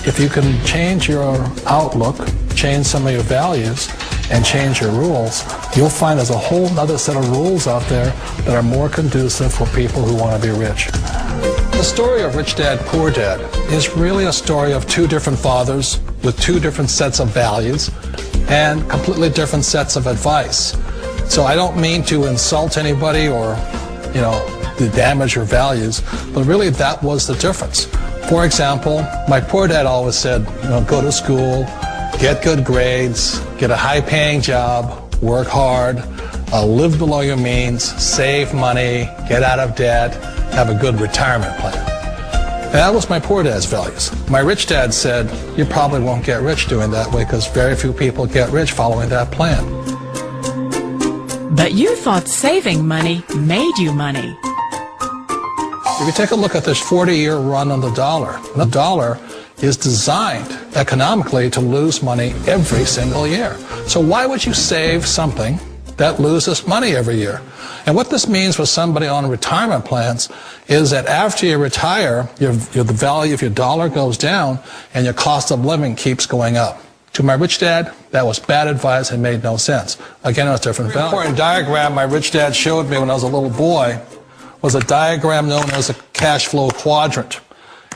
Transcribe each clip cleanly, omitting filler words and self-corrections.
if you can change your outlook, change some of your values, and change your rules, you'll find there's a whole other set of rules out there that are more conducive for people who want to be rich. The story of Rich Dad, Poor Dad is really a story of two different fathers with two different sets of values and completely different sets of advice. So I don't mean to insult anybody or, to damage your values, but really that was the difference. For example, my poor dad always said, go to school, get good grades, get a high-paying job, work hard, live below your means, save money, get out of debt, have a good retirement plan. And that was my poor dad's values. My rich dad said, you probably won't get rich doing that way because very few people get rich following that plan. But you thought saving money made you money. If you take a look at this 40-year run on the dollar is designed economically to lose money every single year. So why would you save something that loses money every year? And what this means for somebody on retirement plans is that after you retire, the value of your dollar goes down and your cost of living keeps going up. To my rich dad, that was bad advice and made no sense. Again, it was different value. An important diagram my rich dad showed me when I was a little boy was a diagram known as a cash flow quadrant.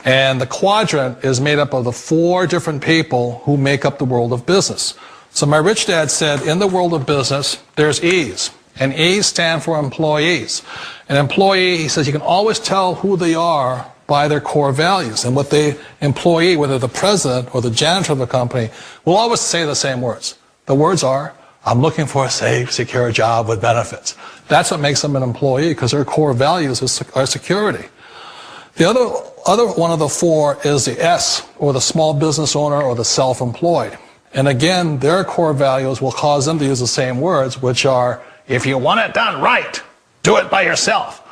And the quadrant is made up of the four different people who make up the world of business. So my rich dad said, in the world of business, there's E's. And E's stand for employees. An employee, he says, you can always tell who they are by their core values. And what the employee, whether the president or the janitor of the company, will always say the same words. The words are, I'm looking for a safe, secure job with benefits. That's what makes them an employee, because their core values are security. The other one of the four is the S, or the small business owner or the self-employed. And again, their core values will cause them to use the same words, which are, if you want it done right, do it by yourself.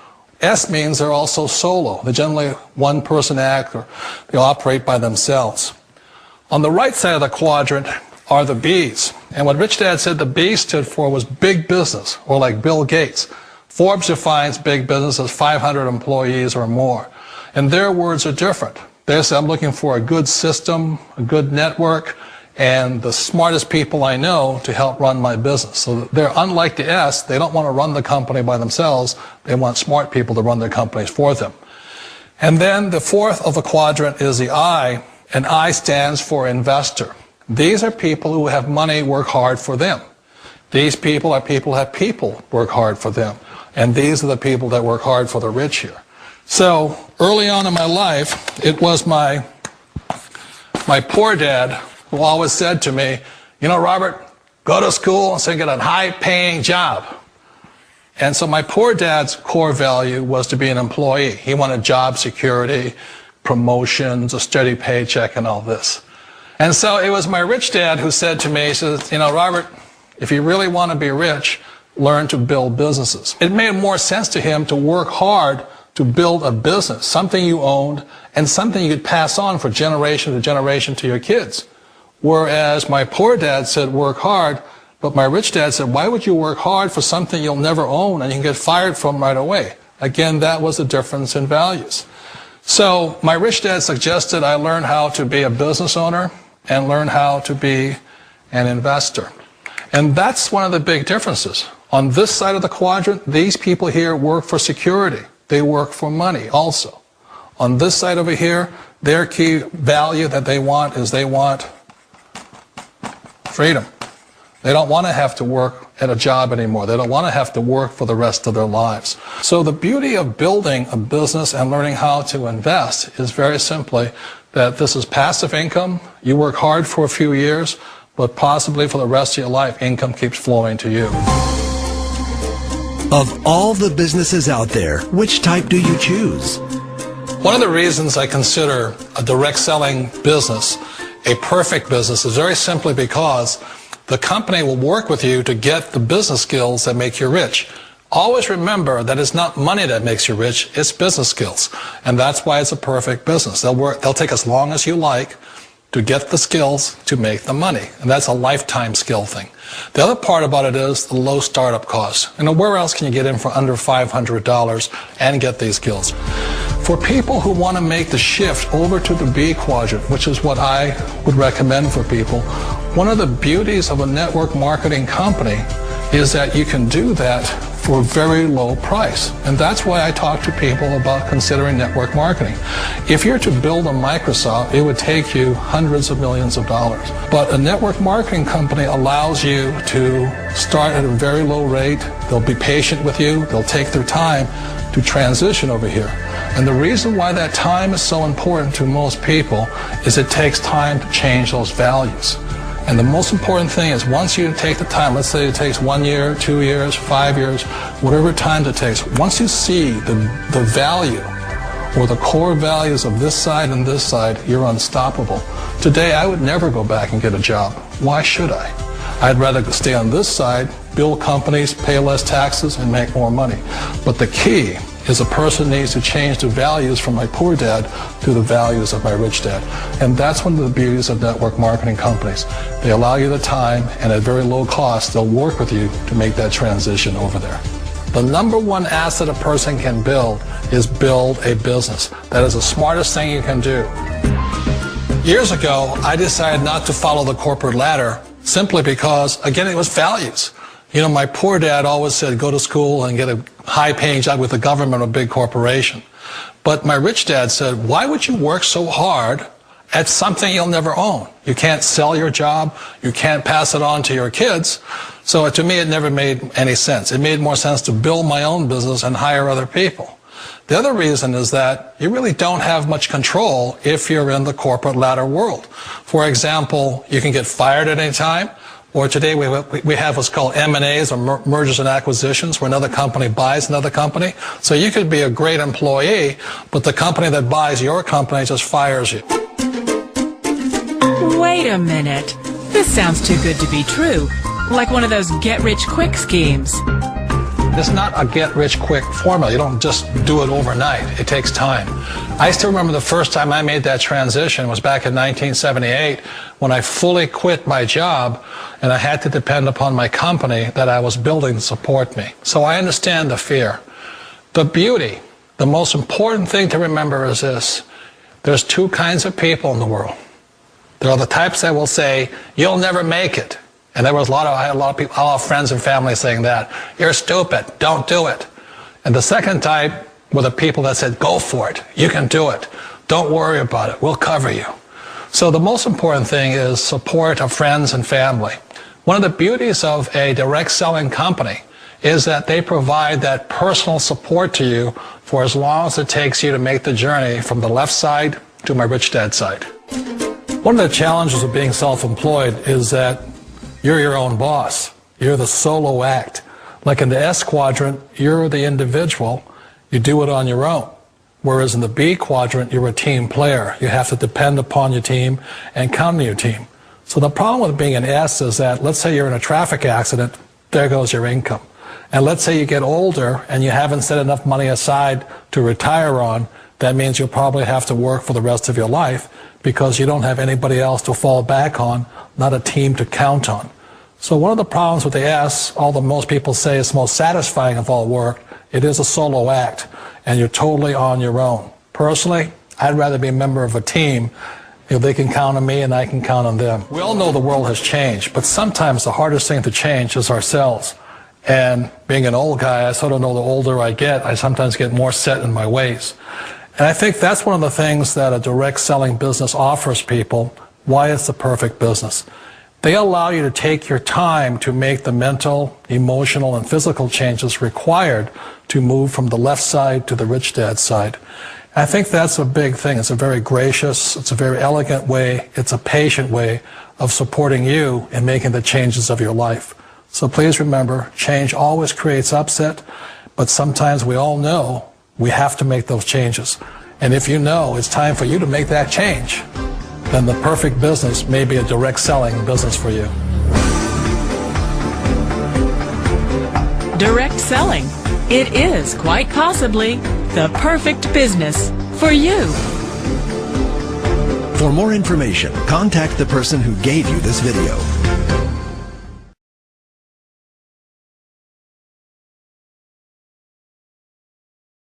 S means they're also solo. They're generally one-person act, or they operate by themselves. On the right side of the quadrant are the B's. And what Rich Dad said the B stood for was big business, or like Bill Gates. Forbes defines big business as 500 employees or more. And their words are different. They say, I'm looking for a good system, a good network, and the smartest people I know to help run my business. So they're unlike the S. They don't want to run the company by themselves. They want smart people to run their companies for them. And then the fourth of the quadrant is the I, and I stands for investor. These are people who have money work hard for them. These people are people who have people work hard for them. And these are the people that work hard for the rich here. So early on in my life, it was my poor dad who always said to me, Robert, go to school and so get a high-paying job. And so my poor dad's core value was to be an employee. He wanted job security, promotions, a steady paycheck, and all this. And so it was my rich dad who said to me, he says, Robert, if you really want to be rich, learn to build businesses. It made more sense to him to work hard to build a business, something you owned, and something you could pass on for generation to generation to your kids. Whereas my poor dad said work hard, but my rich dad said, why would you work hard for something you'll never own and you can get fired from right away? Again, that was the difference in values. So my rich dad suggested I learn how to be a business owner and learn how to be an investor. And that's one of the big differences. On this side of the quadrant, these people here work for security. They work for money also. On this side over here, their key value that they want is they want freedom. They don't want to have to work at a job anymore. They don't want to have to work for the rest of their lives. So the beauty of building a business and learning how to invest is very simply that this is passive income. You work hard for a few years, but possibly for the rest of your life, income keeps flowing to you. Of all the businesses out there, which type do you choose? One of the reasons I consider a direct selling business a perfect business is very simply because the company will work with you to get the business skills that make you rich. Always remember that it's not money that makes you rich, it's business skills. And that's why it's a perfect business. They'll take as long as you like to get the skills to make the money. And that's a lifetime skill thing. The other part about it is the low startup cost. Where else can you get in for under $500 and get these skills? For people who want to make the shift over to the B quadrant, which is what I would recommend for people, one of the beauties of a network marketing company is that you can do that for a very low price. And that's why I talk to people about considering network marketing. If you're to build a Microsoft, it would take you hundreds of millions of dollars. But a network marketing company allows you to start at a very low rate. They'll be patient with you. They'll take their time to transition over here. And the reason why that time is so important to most people is it takes time to change those values. And the most important thing is once you take the time, let's say it takes 1 year, 2 years, 5 years, whatever time it takes, once you see the value or the core values of this side and this side, you're unstoppable. Today, I would never go back and get a job. Why should I? I'd rather stay on this side, build companies, pay less taxes, and make more money. But the key is a person needs to change the values from my poor dad to the values of my rich dad. And that's one of the beauties of network marketing companies. They allow you the time, and at very low cost, they'll work with you to make that transition over there. The number one asset a person can build is build a business. That is the smartest thing you can do. Years ago, I decided not to follow the corporate ladder simply because, again, it was values. You know, my poor dad always said, go to school and get a high-paying job with the government or a big corporation. But my rich dad said, why would you work so hard at something you'll never own? You can't sell your job. You can't pass it on to your kids. So to me, it never made any sense. It made more sense to build my own business and hire other people. The other reason is that you really don't have much control if you're in the corporate ladder world. For example, you can get fired at any time. Or today we have what's called M&As, or mergers and acquisitions, where another company buys another company. So you could be a great employee, but the company that buys your company just fires you. Wait a minute. This sounds too good to be true. Like one of those get-rich-quick schemes. It's not a get-rich-quick formula. You don't just do it overnight. It takes time. I still remember the first time I made that transition was back in 1978 when I fully quit my job and I had to depend upon my company that I was building to support me. So I understand the fear. The beauty, the most important thing to remember is this. There's two kinds of people in the world. There are the types that will say, you'll never make it. And I had a lot of people, a lot of friends and family saying that. You're stupid. Don't do it. And the second type were the people that said, go for it. You can do it. Don't worry about it. We'll cover you. So the most important thing is support of friends and family. One of the beauties of a direct selling company is that they provide that personal support to you for as long as it takes you to make the journey from the left side to my rich dad side. One of the challenges of being self-employed is that you're your own boss. You're the solo act. Like in the S quadrant, you're the individual. You do it on your own. Whereas in the B quadrant, you're a team player. You have to depend upon your team and count on your team. So the problem with being an S is that, let's say you're in a traffic accident, there goes your income. And let's say you get older and you haven't set enough money aside to retire on, that means you'll probably have to work for the rest of your life because you don't have anybody else to fall back on, not a team to count on. So one of the problems with the S, although most people say it's the most satisfying of all work, it is a solo act, and you're totally on your own. Personally, I'd rather be a member of a team. You know, they can count on me and I can count on them. We all know the world has changed, but sometimes the hardest thing to change is ourselves. And being an old guy, I sort of know the older I get, I sometimes get more set in my ways. And I think that's one of the things that a direct selling business offers people, why it's the perfect business. They allow you to take your time to make the mental, emotional, and physical changes required to move from the left side to the rich dad side. I think that's a big thing. It's a very gracious, it's a very elegant way, it's a patient way of supporting you in making the changes of your life. So please remember, change always creates upset, but sometimes we all know we have to make those changes. And if you know it's time for you to make that change, then the perfect business may be a direct selling business for you. Direct selling. It is quite possibly the perfect business for you. For more information, contact the person who gave you this video.